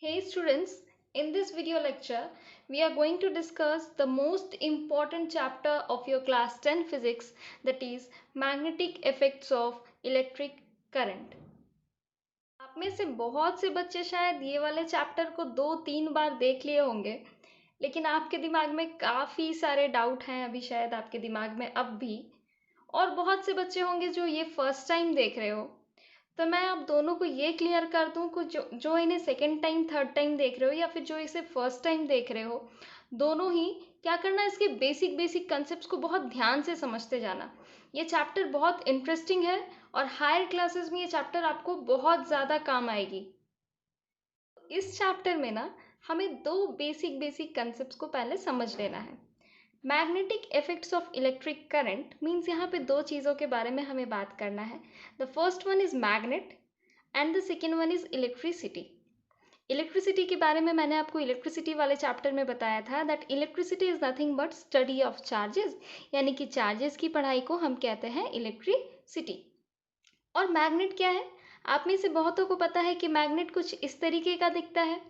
Hey students, in this video lecture, we are going to discuss the most important chapter of your class 10 physics, that is magnetic effects of electric current. आप में से बहुत से बच्चे शायद ये वाले चैप्टर को 2-3 बार देख लिए होंगे, लेकिन आपके दिमाग में काफ़ी सारे डाउट हैं अभी शायद आपके दिमाग में अब भी, और बहुत से बच्चे होंगे जो ये फर्स्ट टाइम देख रहे हो। तो मैं आप दोनों को ये क्लियर कर दूं कि जो इन्हें सेकेंड टाइम थर्ड टाइम देख रहे हो या फिर जो इसे फर्स्ट टाइम देख रहे हो, दोनों ही क्या करना है, इसके बेसिक बेसिक कंसेप्ट को बहुत ध्यान से समझते जाना। ये चैप्टर बहुत इंटरेस्टिंग है और हायर क्लासेस में ये चैप्टर आपको बहुत ज़्यादा काम आएगी। इस चैप्टर में ना हमें दो बेसिक बेसिक कंसेप्ट को पहले समझ लेना है। Magnetic effects of electric current means यहाँ पे दो चीज़ों के बारे में हमें बात करना है। The first one is magnet and the second one is electricity. Electricity के बारे में मैंने आपको इलेक्ट्रिसिटी वाले चैप्टर में बताया था that electricity is nothing but study of charges, यानी कि चार्जेस की पढ़ाई को हम कहते हैं इलेक्ट्रिसिटी। और मैग्नेट क्या है? आप में से बहुतों को पता है कि मैग्नेट कुछ इस तरीके का दिखता है।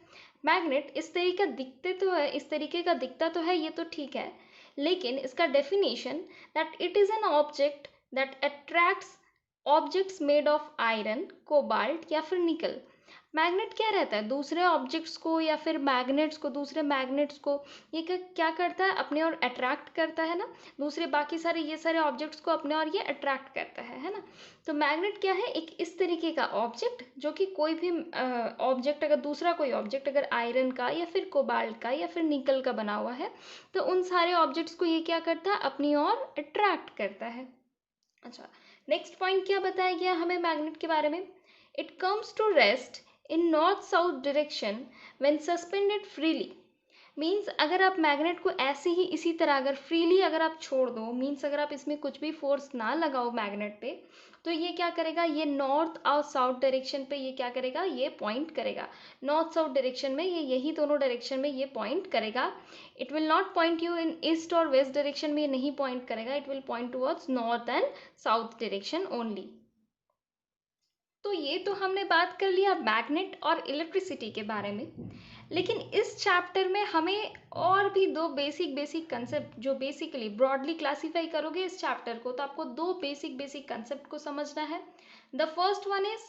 मैग्नेट इस तरीके का दिखता तो है, ये तो ठीक है, लेकिन इसका definition that it is an object that attracts objects made of iron, cobalt या फिर निकल। मैग्नेट क्या रहता है? दूसरे ऑब्जेक्ट्स को या फिर दूसरे मैग्नेट्स को ये क्या करता है? अपने और अट्रैक्ट करता है ना। दूसरे बाकी सारे ये सारे ऑब्जेक्ट्स को अपने और ये अट्रैक्ट करता है ना। तो मैग्नेट क्या है? एक इस तरीके का ऑब्जेक्ट जो कि कोई भी ऑब्जेक्ट अगर दूसरा कोई ऑब्जेक्ट अगर आयरन का या फिर कोबाल्ट का या फिर निकल का बना हुआ है, तो उन सारे ऑब्जेक्ट्स को ये क्या करता है? अपनी ओर अट्रैक्ट करता है। अच्छा, नेक्स्ट पॉइंट क्या बताया गया हमें मैग्नेट के बारे में? It comes to rest in north south direction when suspended freely. Means अगर आप मैग्नेट को ऐसे ही इसी तरह अगर फ्रीली अगर आप छोड़ दो, मीन्स अगर आप इसमें कुछ भी फोर्स ना लगाओ मैग्नेट पे, तो ये क्या करेगा? ये नॉर्थ और साउथ डायरेक्शन पे ये क्या करेगा? ये पॉइंट करेगा। नॉर्थ साउथ डायरेक्शन में ये यही दोनों डायरेक्शन में ये पॉइंट करेगा। It will not point you in east और वेस्ट डायरेक्शन में ये नहीं पॉइंट करेगा। It will point towards north and south direction only. तो ये तो हमने बात कर लिया मैग्नेट और इलेक्ट्रिसिटी के बारे में, लेकिन इस चैप्टर में हमें और भी दो बेसिक बेसिक कंसेप्ट, जो बेसिकली ब्रॉडली क्लासीफाई करोगे इस चैप्टर को, तो आपको दो बेसिक बेसिक कंसेप्ट को समझना है। The first one is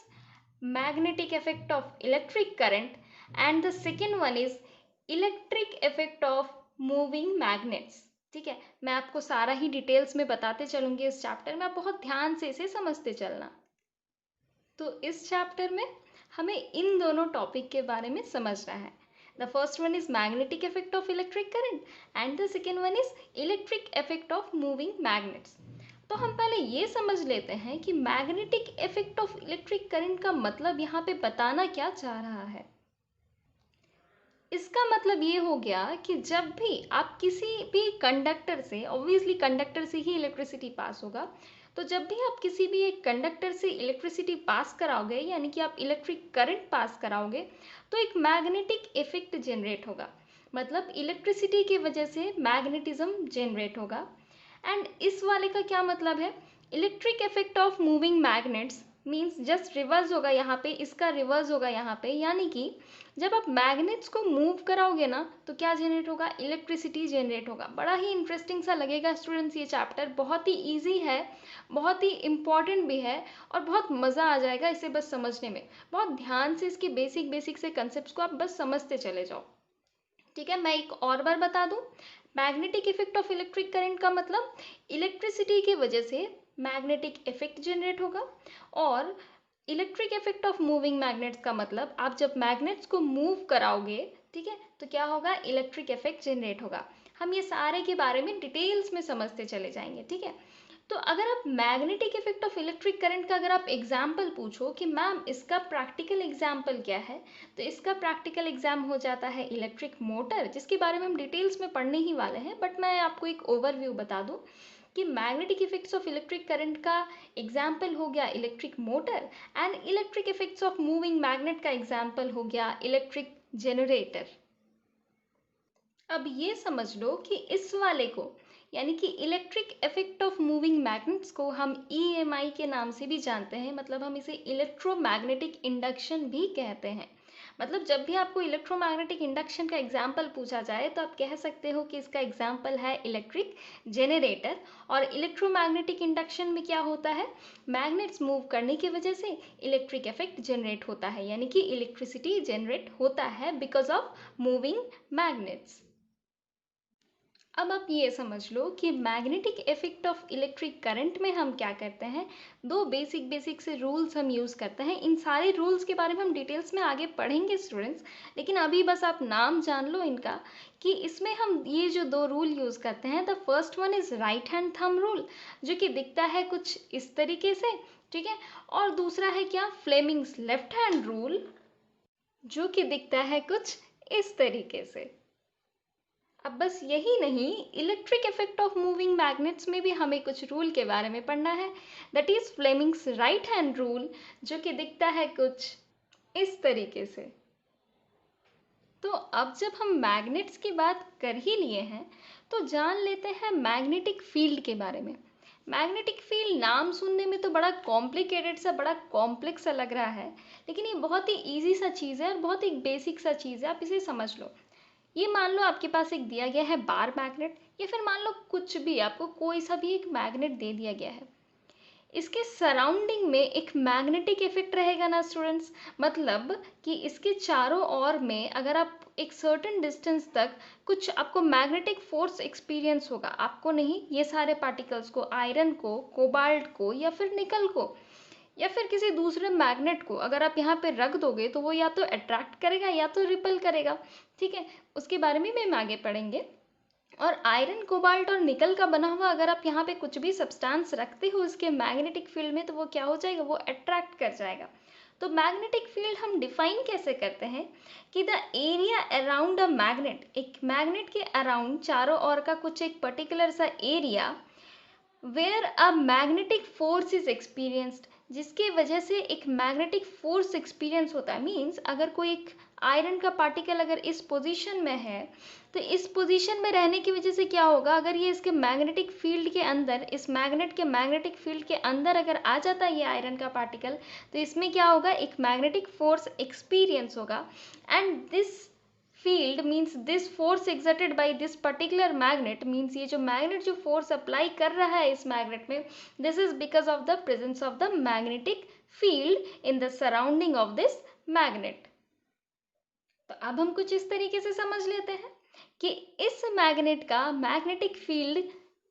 magnetic effect of electric current and the second one is electric effect of moving magnets. ठीक है, मैं आपको सारा ही डिटेल्स में बताते चलूंगी इस चैप्टर में, आप बहुत ध्यान से इसे समझते चलना। तो इस चैप्टर में हमें इन दोनों टॉपिक के बारे में समझना है। The first one is magnetic effect of electric current and the second one is electric effect of moving magnets. तो हम पहले ये समझ लेते हैं कि magnetic effect of electric current का मतलब यहाँ पे बताना क्या चाह रहा है। इसका मतलब ये हो गया कि जब भी आप किसी भी कंडक्टर से, ऑब्वियसली कंडक्टर से ही इलेक्ट्रिसिटी पास होगा, तो जब भी आप किसी भी एक कंडक्टर से इलेक्ट्रिसिटी पास कराओगे, यानी कि आप इलेक्ट्रिक करंट पास कराओगे, तो एक मैग्नेटिक इफेक्ट जनरेट होगा। मतलब इलेक्ट्रिसिटी की वजह से मैग्नेटिज्म जनरेट होगा। एंड इस वाले का क्या मतलब है? Electric effect of moving magnets means just reverse होगा यहाँ पे, इसका रिवर्स होगा यहाँ पे, यानी कि जब आप मैग्नेट्स को मूव कराओगे ना, तो क्या जनरेट होगा? इलेक्ट्रिसिटी जनरेट होगा। बड़ा ही इंटरेस्टिंग सा लगेगा स्टूडेंट्स ये चैप्टर, बहुत ही ईजी है, बहुत ही इम्पॉर्टेंट भी है, और बहुत मज़ा आ जाएगा इसे बस समझने में। बहुत ध्यान से इसके बेसिक बेसिक से कंसेप्ट को आप बस समझते चले जाओ। ठीक है, मैं एक और बार बता दूं, magnetic effect of electric current का मतलब इलेक्ट्रिसिटी की वजह से मैग्नेटिक इफेक्ट जनरेट होगा, और electric effect of moving magnets का मतलब आप जब मैग्नेट्स को मूव कराओगे, ठीक है, तो क्या होगा? इलेक्ट्रिक इफेक्ट जनरेट होगा। हम ये सारे के बारे में डिटेल्स में समझते चले जाएंगे। ठीक है, तो अगर आप magnetic effect of electric current का अगर आप एग्जाम्पल पूछो कि मैम इसका प्रैक्टिकल एग्जाम्पल क्या है, तो इसका प्रैक्टिकल एग्जाम हो जाता है इलेक्ट्रिक मोटर, जिसके बारे में हम डिटेल्स में पढ़ने ही वाले हैं, बट मैं आपको एक ओवरव्यू बता दूं कि magnetic effects of electric current का एग्जाम्पल हो गया electric motor, and electric effects of moving magnet का एग्जाम्पल हो गया इलेक्ट्रिक जनरेटर। अब ये समझ लो कि इस वाले को, यानी कि electric effect of moving magnets को हम EMI के नाम से भी जानते हैं, मतलब हम इसे इलेक्ट्रोमैग्नेटिक इंडक्शन भी कहते हैं। मतलब जब भी आपको इलेक्ट्रोमैग्नेटिक इंडक्शन का एग्जाम्पल पूछा जाए तो आप कह सकते हो कि इसका एग्जाम्पल है इलेक्ट्रिक जेनरेटर। और इलेक्ट्रोमैग्नेटिक इंडक्शन में क्या होता है, मैग्नेट्स मूव करने की वजह से इलेक्ट्रिक इफेक्ट जनरेट होता है, यानी कि इलेक्ट्रिसिटी जनरेट होता है बिकॉज ऑफ मूविंग मैग्नेट्स। अब आप ये समझ लो कि magnetic effect of electric current में हम क्या करते हैं। दो बेसिक से रूल्स हम यूज़ करते हैं। इन सारे रूल्स के बारे में हम डिटेल्स में आगे पढ़ेंगे स्टूडेंट्स, लेकिन अभी बस आप नाम जान लो इनका कि इसमें हम ये जो दो रूल यूज़ करते हैं, the first one is right hand thumb rule, जो कि दिखता है कुछ इस तरीके से, ठीक है। और दूसरा है क्या, फ्लेमिंग्स लेफ्ट हैंड रूल, जो कि दिखता है कुछ इस तरीके से। अब बस यही नहीं, electric effect of moving magnets में भी हमें कुछ रूल के बारे में पढ़ना है, that is Fleming's right hand rule, जो कि दिखता है कुछ इस तरीके से। तो अब जब हम मैग्नेट्स की बात कर ही लिए हैं तो जान लेते हैं मैग्नेटिक फील्ड के बारे में। मैग्नेटिक फील्ड नाम सुनने में तो बड़ा कॉम्प्लिकेटेड सा, बड़ा कॉम्प्लेक्स सा लग रहा है, लेकिन ये बहुत ही ईजी सा चीज़ है और बहुत ही बेसिक सा चीज़ है, आप इसे समझ लो। ये मान लो आपके पास एक दिया गया है बार मैग्नेट, या फिर मान लो कुछ भी, आपको कोई सा भी एक मैग्नेट दे दिया गया है। इसके सराउंडिंग में एक मैग्नेटिक इफेक्ट रहेगा ना स्टूडेंट्स, मतलब कि इसके चारों ओर में अगर आप एक सर्टेन डिस्टेंस तक कुछ आपको मैग्नेटिक फोर्स एक्सपीरियंस होगा, आपको नहीं, ये सारे पार्टिकल्स को, आयरन को, कोबाल्ट को, या फिर निकल को, या फिर किसी दूसरे मैग्नेट को अगर आप यहाँ पे रख दोगे तो वो या तो अट्रैक्ट करेगा या तो रिपल करेगा, ठीक है। उसके बारे में हम आगे पढ़ेंगे। और आयरन, कोबाल्ट और निकल का बना हुआ अगर आप यहाँ पे कुछ भी सब्सटेंस रखते हो इसके मैग्नेटिक फील्ड में, तो वो क्या हो जाएगा, वो अट्रैक्ट कर जाएगा। तो मैग्नेटिक फील्ड हम डिफाइन कैसे करते हैं कि the area around a magnet, एक मैग्नेट के अराउंड चारों ओर का कुछ एक पर्टिकुलर सा area where a magnetic force is experienced, जिसके वजह से एक मैग्नेटिक फोर्स एक्सपीरियंस होता है। मीन्स अगर कोई एक आयरन का पार्टिकल अगर इस पोजीशन में है, तो इस पोजीशन में रहने की वजह से क्या होगा, अगर ये इसके मैग्नेटिक फील्ड के अंदर, इस मैग्नेट के मैग्नेटिक फील्ड के अंदर अगर आ जाता है ये आयरन का पार्टिकल, तो इसमें क्या होगा, एक मैग्नेटिक फोर्स एक्सपीरियंस होगा। And this field means this force exerted by this particular magnet, means ये जो मैग्नेट जो फोर्स अप्लाई कर रहा है इस मैग्नेट में, this is because of the presence of the magnetic field in the surrounding of this magnet. तो अब हम कुछ इस तरीके से समझ लेते हैं कि इस मैग्नेट का मैग्नेटिक फील्ड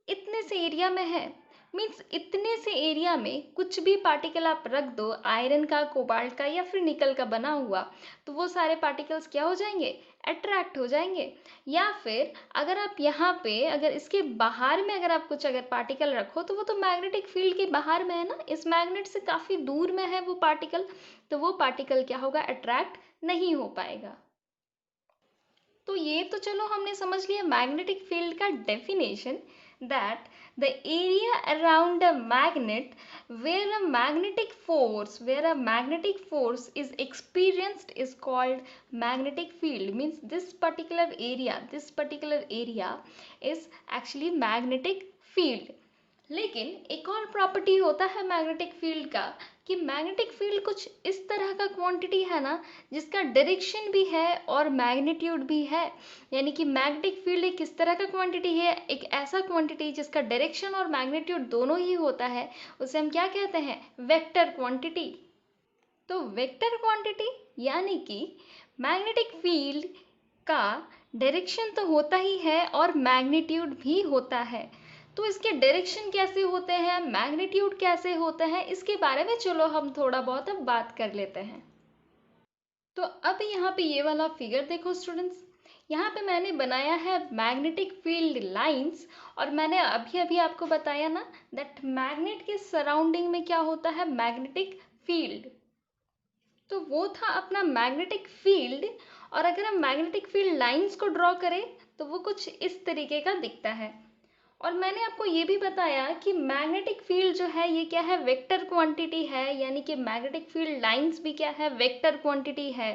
इतने से एरिया में है। मीन्स इतने से एरिया में कुछ भी पार्टिकल आप रख दो, आयरन का, कोबाल्ट का, या फिर निकल का बना हुआ, तो वो सारे पार्टिकल्स क्या हो जाएंगे, अट्रैक्ट हो जाएंगे। या फिर अगर आप यहाँ पे अगर इसके बाहर में अगर आप कुछ अगर पार्टिकल रखो, तो वो तो मैग्नेटिक फील्ड के बाहर में है ना, इस मैग्नेट से काफ़ी दूर में है वो पार्टिकल, तो वो पार्टिकल क्या होगा, अट्रैक्ट नहीं हो पाएगा। तो ये तो चलो हमने समझ लिया मैग्नेटिक फील्ड का definition, that the area around a magnet where a magnetic force is experienced is called magnetic field. Means this particular area is actually magnetic field. लेकिन एक और प्रॉपर्टी होता है मैग्नेटिक फील्ड का, कि मैग्नेटिक फील्ड कुछ इस तरह का क्वांटिटी है ना, जिसका डायरेक्शन भी है और मैग्नीट्यूड भी है। यानी कि मैग्नेटिक फील्ड एक किस तरह का क्वांटिटी है, एक ऐसा क्वांटिटी जिसका डायरेक्शन और मैग्नीट्यूड दोनों ही होता है, उसे हम क्या कहते हैं, वेक्टर क्वांटिटी। तो वेक्टर क्वांटिटी यानी कि मैग्नेटिक फील्ड का डायरेक्शन तो होता ही है और मैग्नीट्यूड भी होता है। तो इसके डायरेक्शन कैसे होते हैं, मैग्नीट्यूड कैसे होते हैं, इसके बारे में चलो हम थोड़ा बहुत अब बात कर लेते हैं। तो अब यहाँ पे ये वाला फिगर देखो स्टूडेंट्स, यहाँ पे मैंने बनाया है मैग्नेटिक फील्ड लाइंस, और मैंने अभी अभी आपको बताया ना दैट मैग्नेट के सराउंडिंग में क्या होता है, मैग्नेटिक फील्ड। तो वो था अपना मैग्नेटिक फील्ड। और अगर हम मैग्नेटिक फील्ड लाइंस को ड्रॉ करें तो वो कुछ इस तरीके का दिखता है। और मैंने आपको ये भी बताया कि मैग्नेटिक फील्ड जो है ये क्या है, वेक्टर क्वांटिटी है, यानी कि मैग्नेटिक फील्ड लाइंस भी क्या है, वेक्टर क्वांटिटी है।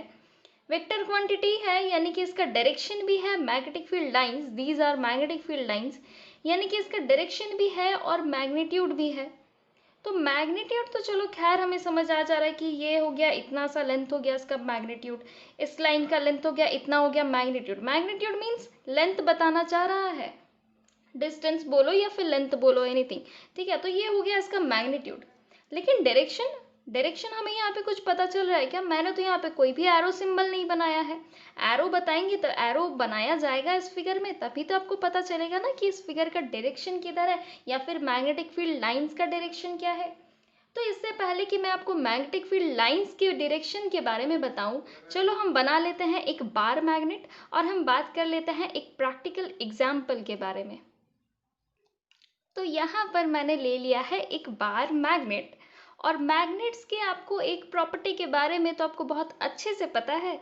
वेक्टर क्वांटिटी है यानी कि इसका डायरेक्शन भी है, magnetic field lines, these are magnetic field lines, यानी कि इसका डायरेक्शन भी है और मैग्नीट्यूड भी है। तो मैग्नीट्यूड तो चलो खैर हमें समझ आ जा रहा है कि ये हो गया इतना सा लेंथ हो गया इसका मैग्नीट्यूड, इस लाइन का लेंथ हो गया इतना हो गया मैग्नीट्यूड। मैग्नीट्यूड मीन्स लेंथ बताना चाह रहा है, डिस्टेंस बोलो या फिर लेंथ बोलो, एनीथिंग, ठीक है। तो ये हो गया इसका मैग्नीट्यूड। लेकिन डायरेक्शन, डायरेक्शन हमें यहाँ पे कुछ पता चल रहा है क्या? मैंने तो यहाँ पे कोई भी एरो सिंबल नहीं बनाया है। एरो बताएंगे तो एरो बनाया जाएगा इस फिगर में, तभी तो आपको पता चलेगा ना कि इस फिगर का डायरेक्शन किधर है या फिर मैग्नेटिक फील्ड लाइंस का डायरेक्शन क्या है। तो इससे पहले कि मैं आपको मैग्नेटिक फील्ड लाइंस के डायरेक्शन के बारे में बताऊं, चलो हम बना लेते हैं एक बार मैग्नेट और हम बात कर लेते हैं एक प्रैक्टिकल एग्जाम्पल के बारे में। तो यहाँ पर मैंने ले लिया है एक बार मैग्नेट, और मैग्नेट्स के आपको एक प्रॉपर्टी के बारे में तो आपको बहुत अच्छे से पता है,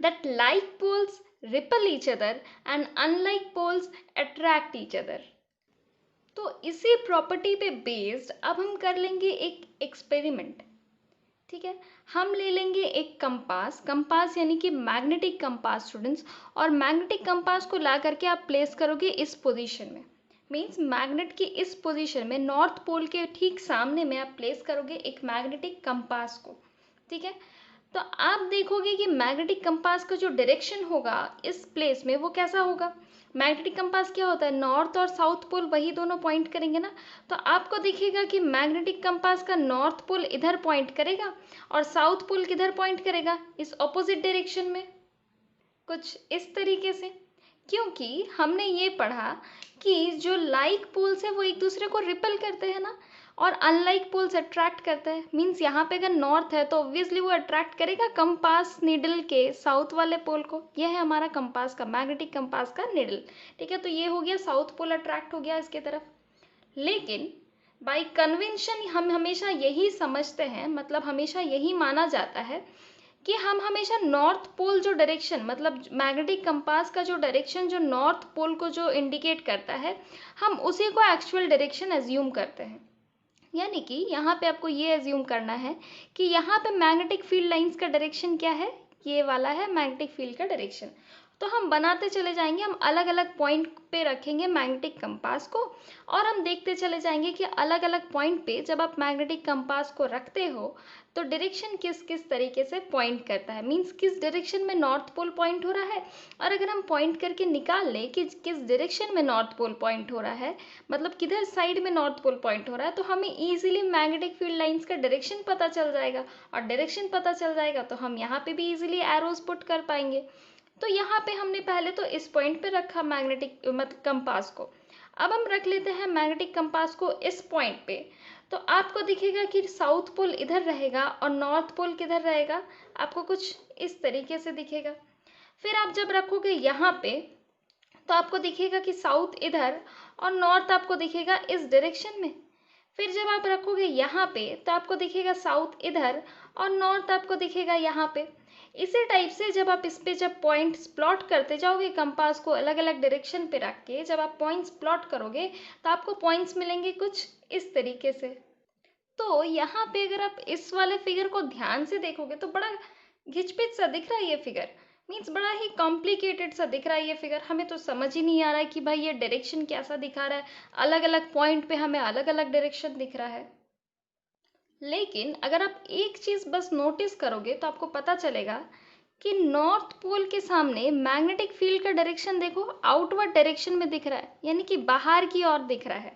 that like poles repel each other and unlike poles attract each other. तो इसी प्रॉपर्टी पे बेस्ड अब हम कर लेंगे एक एक्सपेरिमेंट, ठीक है। हम ले लेंगे एक कंपास, कंपास यानी कि मैग्नेटिक कंपास स्टूडेंट्स, और मैग्नेटिक कंपास को ला करके आप प्लेस करोगे इस पोजीशन में, मीन्स मैग्नेट की इस पोजीशन में नॉर्थ पोल के ठीक सामने में आप प्लेस करोगे एक मैग्नेटिक कंपास को, ठीक है। तो आप देखोगे कि मैग्नेटिक कंपास का जो डायरेक्शन होगा इस प्लेस में वो कैसा होगा। मैग्नेटिक कंपास क्या होता है, नॉर्थ और साउथ पोल वही दोनों पॉइंट करेंगे ना। तो आपको दिखेगा कि मैग्नेटिक कंपास का नॉर्थ पोल इधर पॉइंट करेगा और साउथ पोल किधर पॉइंट करेगा, इस ऑपोजिट डायरेक्शन में, कुछ इस तरीके से। क्योंकि हमने ये पढ़ा कि जो लाइक पोल्स है वो एक दूसरे को रिपल करते हैं ना, और अनलाइक पोल्स अट्रैक्ट करते हैं। मीन्स यहाँ पे अगर नॉर्थ है तो ऑब्वियसली वो अट्रैक्ट करेगा कंपास निडल के साउथ वाले पोल को। यह है हमारा कंपास का, मैग्नेटिक कंपास का निडल, ठीक है। तो ये हो गया साउथ पोल अट्रैक्ट हो गया इसके तरफ। लेकिन बाय कन्वेंशन हम हमेशा यही समझते हैं, मतलब हमेशा यही माना जाता है कि हम हमेशा नॉर्थ पोल जो डायरेक्शन, मतलब मैग्नेटिक कंपास का जो डायरेक्शन जो नॉर्थ पोल को जो इंडिकेट करता है, हम उसी को एक्चुअल डायरेक्शन एज्यूम करते हैं। यानी कि यहाँ पे आपको ये एज्यूम करना है कि यहाँ पे मैग्नेटिक फील्ड लाइंस का डायरेक्शन क्या है, ये वाला है मैग्नेटिक फील्ड का डायरेक्शन। तो हम बनाते चले जाएंगे, हम अलग अलग पॉइंट पे रखेंगे मैग्नेटिक कंपास को, और हम देखते चले जाएंगे कि अलग अलग पॉइंट पे जब आप मैग्नेटिक कंपास को रखते हो तो डायरेक्शन किस किस तरीके से पॉइंट करता है, मीन्स किस डायरेक्शन में नॉर्थ पोल पॉइंट हो रहा है। और अगर हम पॉइंट करके निकाल लें कि किस डायरेक्शन में नॉर्थ पोल पॉइंट हो रहा है, मतलब किधर साइड में नॉर्थ पोल पॉइंट हो रहा है, तो हमें इजीली मैग्नेटिक फील्ड लाइंस का डायरेक्शन पता चल जाएगा। और डायरेक्शन पता चल जाएगा तो हम यहाँ पे भी इजीली एरोज पुट कर पाएंगे। तो यहाँ पे हमने पहले तो इस पॉइंट पे रखा मैग्नेटिक मतलब कंपास को। अब हम रख लेते हैं मैग्नेटिक कंपास को इस पॉइंट पे। तो आपको दिखेगा कि साउथ पोल इधर रहेगा और नॉर्थ पोल किधर रहेगा, आपको कुछ इस तरीके से दिखेगा। फिर आप जब रखोगे यहाँ पे तो आपको दिखेगा कि साउथ इधर और नॉर्थ आपको दिखेगा इस डायरेक्शन में। फिर जब आप रखोगे यहाँ पे तो आपको दिखेगा साउथ इधर और नॉर्थ आपको दिखेगा यहाँ पे। इसी टाइप से जब आप इस पे जब पॉइंट्स प्लॉट करते जाओगे कंपास को अलग अलग डायरेक्शन पे रख के, जब आप पॉइंट्स प्लॉट करोगे तो आपको पॉइंट्स मिलेंगे कुछ इस तरीके से। तो यहाँ पे अगर आप इस वाले फिगर को ध्यान से देखोगे तो बड़ा घिचपिच सा दिख रहा है ये फिगर, मीन्स बड़ा ही कॉम्प्लिकेटेड सा दिख रहा है ये फिगर। हमें तो समझ ही नहीं आ रहा है कि भाई ये डायरेक्शन कैसा दिखा रहा है, अलग अलग पॉइंट पे हमें अलग अलग डायरेक्शन दिख रहा है। लेकिन अगर आप एक चीज बस नोटिस करोगे तो आपको पता चलेगा कि नॉर्थ पोल के सामने मैग्नेटिक फील्ड का डायरेक्शन देखो आउटवर्ड डायरेक्शन में दिख रहा है, यानी कि बाहर की ओर दिख रहा है।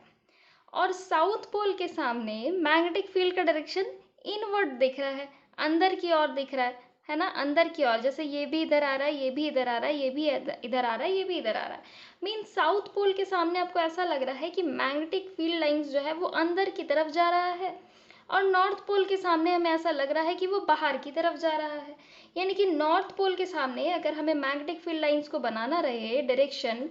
और साउथ पोल के सामने मैग्नेटिक फील्ड का डायरेक्शन इनवर्ड दिख रहा है, अंदर की ओर दिख रहा है ना, अंदर की ओर। जैसे ये भी इधर आ रहा है, ये भी इधर आ रहा है, ये भी इधर आ रहा है, ये भी इधर आ रहा है। मीन साउथ पोल के सामने आपको ऐसा लग रहा है कि मैग्नेटिक फील्ड लाइंस जो है वो अंदर की तरफ जा रहा है, और नॉर्थ पोल के सामने हमें ऐसा लग रहा है कि वो बाहर की तरफ जा रहा है। यानी कि नॉर्थ पोल के सामने अगर हमें मैग्नेटिक फील्ड लाइंस को बनाना रहे डायरेक्शन,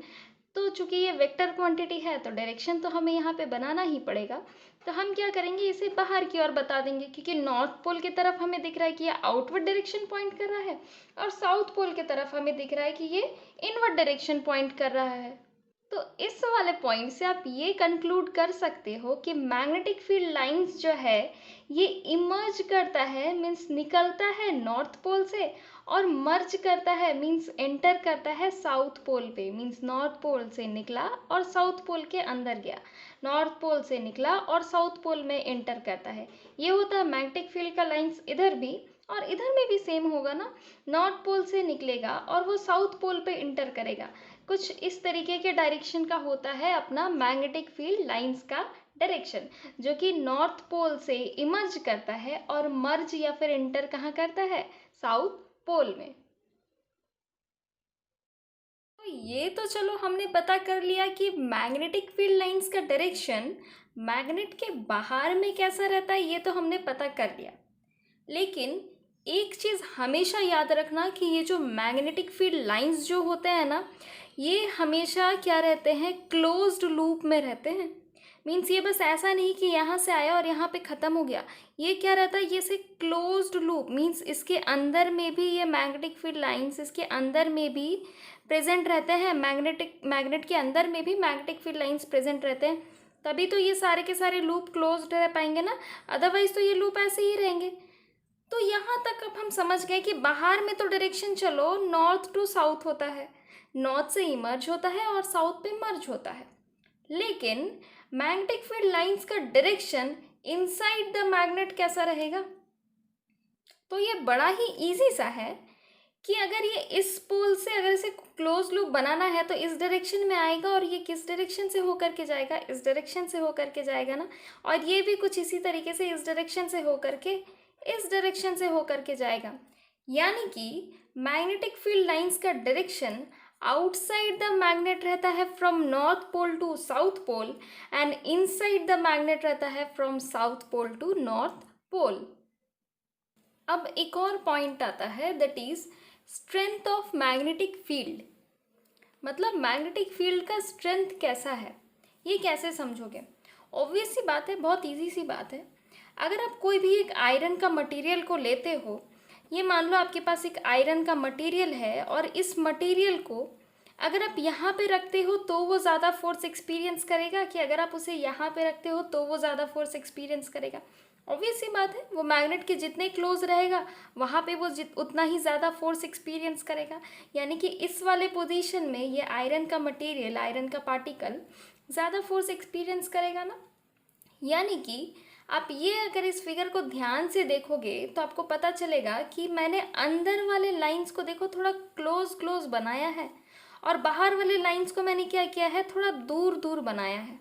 तो चूंकि ये वेक्टर क्वांटिटी है तो डायरेक्शन तो हमें यहाँ पे बनाना ही पड़ेगा। तो हम क्या करेंगे, इसे बाहर की ओर बता देंगे, क्योंकि नॉर्थ पोल की तरफ हमें दिख रहा है कि ये आउटवर्ड डायरेक्शन पॉइंट कर रहा है, और साउथ पोल की तरफ हमें दिख रहा है कि ये इनवर्ड डायरेक्शन पॉइंट कर रहा है। तो इस वाले पॉइंट से आप ये कंक्लूड कर सकते हो कि मैग्नेटिक फील्ड लाइंस जो है ये इमर्ज करता है, मीन्स निकलता है नॉर्थ पोल से, और मर्ज करता है मीन्स एंटर करता है साउथ पोल पे। मीन्स नॉर्थ पोल से निकला और साउथ पोल के अंदर गया, नॉर्थ पोल से निकला और साउथ पोल में एंटर करता है। ये होता है मैग्नेटिक फील्ड का लाइंस। इधर भी और इधर में भी सेम होगा ना, नॉर्थ पोल से निकलेगा और वो साउथ पोल पे इंटर करेगा। कुछ इस तरीके के डायरेक्शन का होता है अपना मैग्नेटिक फील्ड लाइंस का डायरेक्शन, जो कि नॉर्थ पोल से इमर्ज करता है और मर्ज या फिर इंटर कहाँ करता है, साउथ पोल में। तो ये तो चलो हमने पता कर लिया कि मैग्नेटिक फील्ड लाइंस का डायरेक्शन मैग्नेट के बाहर में कैसा रहता है, ये तो हमने पता कर लिया। लेकिन एक चीज़ हमेशा याद रखना कि ये जो मैग्नेटिक फील्ड लाइंस जो होते हैं ना, ये हमेशा क्या रहते हैं, क्लोज्ड लूप में रहते हैं। मीन्स ये बस ऐसा नहीं कि यहाँ से आया और यहाँ पे ख़त्म हो गया। ये क्या रहता है, ये से क्लोज्ड लूप, मीन्स इसके अंदर में भी ये मैग्नेटिक फील्ड लाइंस इसके अंदर में भी प्रेजेंट रहते हैं। मैग्नेट के अंदर में भी मैग्नेटिक फील्ड लाइंस प्रेजेंट रहते हैं, तभी तो ये सारे के सारे लूप क्लोज्ड रह पाएंगे ना, अदरवाइज तो ये लूप ऐसे ही रहेंगे। तो यहाँ तक अब हम समझ गए कि बाहर में तो डायरेक्शन चलो नॉर्थ टू साउथ होता है, नॉर्थ से इमर्ज होता है और साउथ पे मर्ज होता है। लेकिन मैग्नेटिक फील्ड लाइंस का डायरेक्शन इनसाइड द मैग्नेट कैसा रहेगा? तो ये बड़ा ही इजी सा है कि अगर ये इस पोल से अगर इसे क्लोज लूप बनाना है तो इस डायरेक्शन में आएगा, और ये किस डायरेक्शन से होकर के जाएगा, इस डायरेक्शन से होकर के जाएगा ना। और ये भी कुछ इसी तरीके से इस डायरेक्शन से होकर के इस डायरेक्शन से होकर के जाएगा। यानी कि मैग्नेटिक फील्ड लाइंस का डायरेक्शन आउटसाइड द मैग्नेट रहता है from north pole to south pole, and inside the magnet रहता है from south pole to north pole. अब एक और पॉइंट आता है, that is strength of magnetic field. मतलब मैग्नेटिक फील्ड का स्ट्रेंथ कैसा है, ये कैसे समझोगे? ऑब्वियस सी बात है, बहुत इजी सी बात है। अगर आप कोई भी एक आयरन का मटेरियल को लेते हो, ये मान लो आपके पास एक आयरन का मटेरियल है, और इस मटेरियल को अगर आप यहाँ पे रखते हो तो वो ज़्यादा फोर्स एक्सपीरियंस करेगा, कि अगर आप उसे यहाँ पे रखते हो तो वो ज़्यादा फोर्स एक्सपीरियंस करेगा? ऑब्वियस सी बात है, वो मैग्नेट के जितने क्लोज रहेगा वहाँ पे वो उतना ही ज़्यादा फोर्स एक्सपीरियंस करेगा। यानी कि इस वाले पोजीशन में ये आयरन का मटेरियल, आयरन का पार्टिकल ज़्यादा फोर्स एक्सपीरियंस करेगा ना। यानी कि आप ये अगर इस फिगर को ध्यान से देखोगे तो आपको पता चलेगा कि मैंने अंदर वाले लाइंस को देखो थोड़ा क्लोज क्लोज बनाया है, और बाहर वाले लाइंस को मैंने क्या किया है, थोड़ा दूर दूर बनाया है।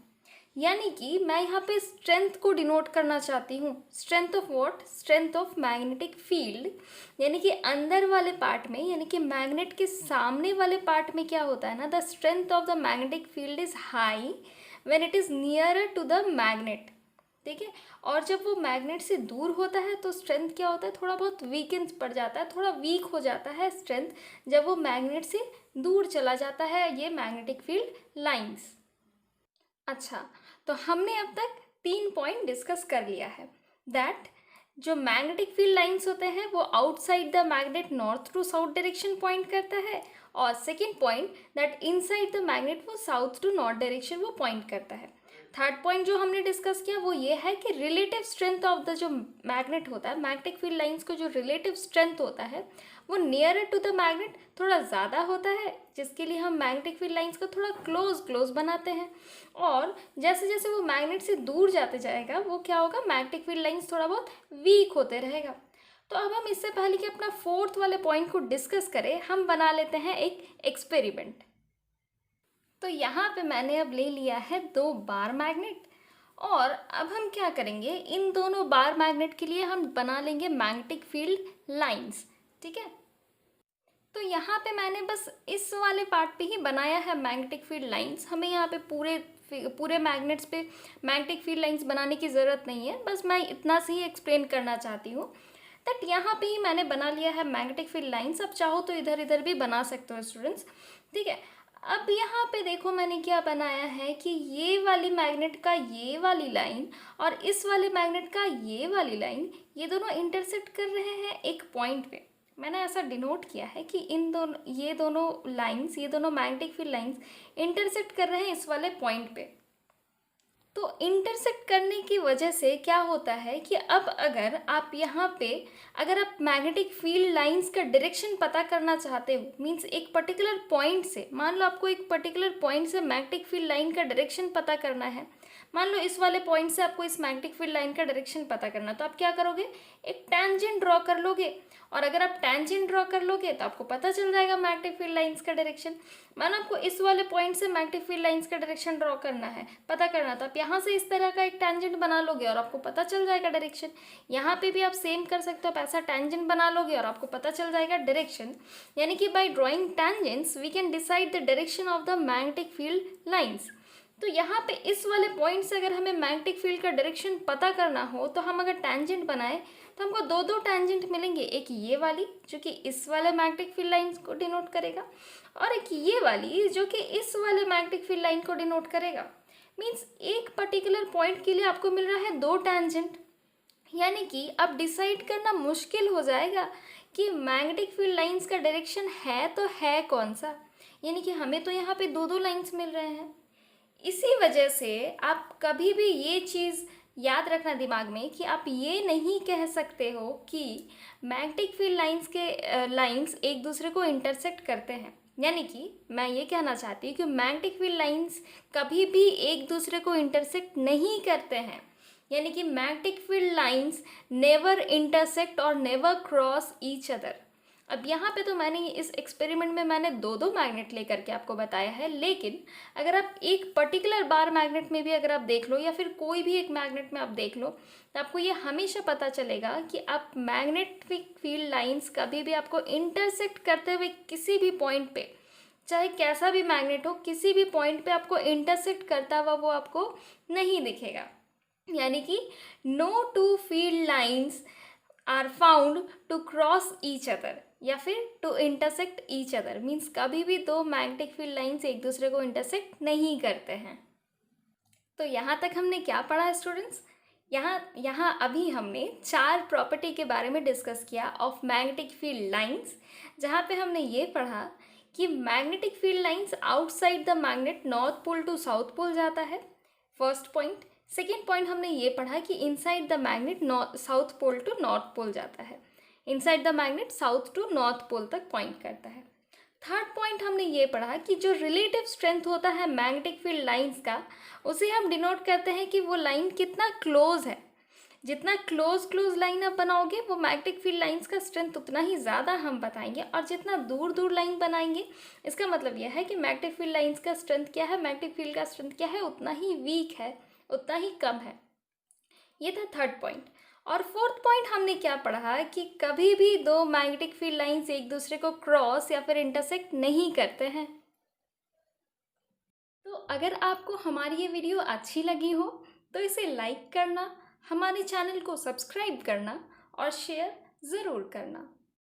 यानी कि मैं यहाँ पे स्ट्रेंथ को डिनोट करना चाहती हूँ। Strength of what? Strength of magnetic field. यानी कि अंदर वाले पार्ट में, यानी कि मैग्नेट के सामने वाले पार्ट में क्या होता है ना, the strength of the magnetic field is high when it is nearer to the magnet. ठीक है, और जब वो मैग्नेट से दूर होता है तो स्ट्रेंथ क्या होता है, थोड़ा बहुत वीकेंस पड़ जाता है, थोड़ा वीक हो जाता है स्ट्रेंथ, जब वो मैग्नेट से दूर चला जाता है ये मैग्नेटिक फील्ड लाइंस। अच्छा, तो हमने अब तक 3 पॉइंट डिस्कस कर लिया है, दैट जो मैग्नेटिक फील्ड लाइंस होते हैं वो outside the magnet north to south direction point करता है, और second point that inside the magnet वो साउथ टू नॉर्थ डायरेक्शन वो पॉइंट करता है। थर्ड पॉइंट जो हमने डिस्कस किया वो ये है कि रिलेटिव स्ट्रेंथ ऑफ द जो मैग्नेट होता है, मैग्नेटिक फील्ड लाइंस को जो रिलेटिव स्ट्रेंथ होता है वो नियरर टू द मैग्नेट थोड़ा ज़्यादा होता है, जिसके लिए हम मैग्नेटिक फील्ड लाइंस को थोड़ा क्लोज क्लोज बनाते हैं। और जैसे जैसे वो मैग्नेट से दूर जाते जाएगा वो क्या होगा, मैग्नेटिक फील्ड लाइंस थोड़ा बहुत वीक होते रहेगा। तो अब हम इससे पहले कि अपना फोर्थ वाले पॉइंट को डिस्कस करें, हम बना लेते हैं एक एक्सपेरिमेंट। तो यहाँ पे मैंने अब ले लिया है 2 बार मैग्नेट, और अब हम क्या करेंगे, इन दोनों बार मैग्नेट के लिए हम बना लेंगे मैग्नेटिक फील्ड लाइंस। ठीक है, तो यहाँ पे मैंने बस इस वाले पार्ट पे ही बनाया है मैग्नेटिक फील्ड लाइंस। हमें यहाँ पे पूरे मैग्नेट्स पे मैग्नेटिक फील्ड लाइंस बनाने की ज़रूरत नहीं है, बस मैं इतना से ही एक्सप्लेन करना चाहती हूँ दैट यहाँ पे ही मैंने बना लिया है मैग्नेटिक फील्ड लाइंस। अब चाहो तो इधर इधर भी बना सकते हो स्टूडेंट्स। ठीक है, अब यहाँ पे देखो मैंने क्या बनाया है कि ये वाली मैग्नेट का ये वाली लाइन और इस वाले मैग्नेट का ये वाली लाइन, ये दोनों इंटरसेक्ट कर रहे हैं एक पॉइंट पे। मैंने ऐसा डिनोट किया है कि ये दोनों लाइंस, ये दोनों मैग्नेटिक फील्ड लाइंस इंटरसेक्ट कर रहे हैं इस वाले पॉइंट पे। तो इंटरसेक्ट करने की वजह से क्या होता है कि अब अगर आप यहाँ पे अगर आप मैग्नेटिक फील्ड लाइंस का डायरेक्शन पता करना चाहते हो, मींस एक पर्टिकुलर पॉइंट से, मान लो आपको एक पर्टिकुलर पॉइंट से मैग्नेटिक फील्ड लाइन का डायरेक्शन पता करना है, मान लो इस वाले पॉइंट से आपको इस मैग्नेटिक फील्ड लाइन का डायरेक्शन पता करना, तो आप क्या करोगे, एक टैंजेंट ड्रॉ कर लोगे। और अगर आप टैंजेंट ड्रॉ कर लोगे तो आपको पता चल जाएगा मैग्नेटिक फील्ड लाइंस का डायरेक्शन। मानो आपको इस वाले पॉइंट से मैग्नेटिक फील्ड लाइंस का डायरेक्शन ड्रॉ करना है, पता करना, तो आप यहाँ से इस तरह का एक टैंजेंट बना लोगे और आपको पता चल जाएगा डायरेक्शन। यहाँ पे भी आप सेम कर सकते हो, आप ऐसा टैंजेंट बना लोगे और आपको पता चल जाएगा डायरेक्शन। यानी कि by drawing tangents we can decide the direction of the magnetic field lines. तो यहाँ पे इस वाले पॉइंट से अगर हमें मैग्नेटिक फील्ड का डायरेक्शन पता करना हो तो हम अगर टैंजेंट बनाए तो हमको दो टैंजेंट मिलेंगे, एक ये वाली जो कि इस वाले मैग्नेटिक फील्ड लाइन को डिनोट करेगा और एक ये वाली जो कि इस वाले मैग्नेटिक फील्ड लाइन को डिनोट करेगा। मीन्स एक पर्टिकुलर पॉइंट के लिए आपको मिल रहा है दो टैंजेंट। यानी कि अब डिसाइड करना मुश्किल हो जाएगा कि मैग्नेटिक फील्ड लाइंस का डायरेक्शन है तो है कौन सा। यानी कि हमें तो यहाँ पे दो लाइंस मिल रहे हैं। इसी वजह से आप कभी भी ये चीज़ याद रखना दिमाग में कि आप ये नहीं कह सकते हो कि मैग्नेटिक फील्ड लाइंस के लाइंस एक दूसरे को इंटरसेक्ट करते हैं। यानी कि मैं ये कहना चाहती हूँ कि मैग्नेटिक फील्ड लाइंस कभी भी एक दूसरे को इंटरसेक्ट नहीं करते हैं। यानी कि magnetic field lines never intersect और नेवर क्रॉस ईच अदर। अब यहाँ पे तो मैंने इस एक्सपेरिमेंट में मैंने दो मैग्नेट लेकर के आपको बताया है, लेकिन अगर आप एक पर्टिकुलर बार मैग्नेट में भी अगर आप देख लो या फिर कोई भी एक मैग्नेट में आप देख लो तो आपको ये हमेशा पता चलेगा कि आप मैग्नेटिक फील्ड लाइंस कभी भी आपको इंटरसेक्ट करते हुए किसी भी पॉइंट पे, चाहे कैसा भी मैग्नेट हो, किसी भी पॉइंट पे आपको इंटरसेक्ट करता हुआ वो आपको नहीं दिखेगा। यानी कि no two field lines are found to cross each other या फिर to intersect each other. Means कभी भी दो मैग्नेटिक फील्ड लाइंस एक दूसरे को इंटरसेक्ट नहीं करते हैं। तो यहाँ तक हमने क्या पढ़ा है स्टूडेंट्स? यहाँ अभी हमने 4 प्रॉपर्टी के बारे में डिस्कस किया ऑफ मैग्नेटिक फील्ड लाइंस, जहाँ पे हमने ये पढ़ा कि magnetic field lines outside the magnet north pole to south pole जाता है, फर्स्ट पॉइंट। सेकेंड पॉइंट हमने ये पढ़ा कि inside the magnet south pole to north pole जाता है, inside the magnet south to north pole तक पॉइंट करता है। थर्ड पॉइंट हमने ये पढ़ा कि जो रिलेटिव स्ट्रेंथ होता है मैग्नेटिक फील्ड लाइंस का, उसे हम डिनोट करते हैं कि वो लाइन कितना क्लोज है। जितना क्लोज लाइन आप बनाओगे वो मैग्नेटिक फील्ड लाइंस का स्ट्रेंथ उतना ही ज़्यादा हम बताएंगे, और जितना दूर लाइन बनाएंगे इसका मतलब यह है कि मैग्नेटिक फील्ड लाइंस का स्ट्रेंथ क्या है, मैग्नेटिक फील्ड का स्ट्रेंथ क्या है, उतना ही वीक है, उतना ही कम है। ये था थर्ड पॉइंट। और फोर्थ पॉइंट हमने क्या पढ़ा कि कभी भी दो मैग्नेटिक फील्ड लाइंस एक दूसरे को क्रॉस या फिर इंटरसेक्ट नहीं करते हैं। तो अगर आपको हमारी ये वीडियो अच्छी लगी हो तो इसे लाइक करना, हमारे चैनल को सब्सक्राइब करना और शेयर ज़रूर करना।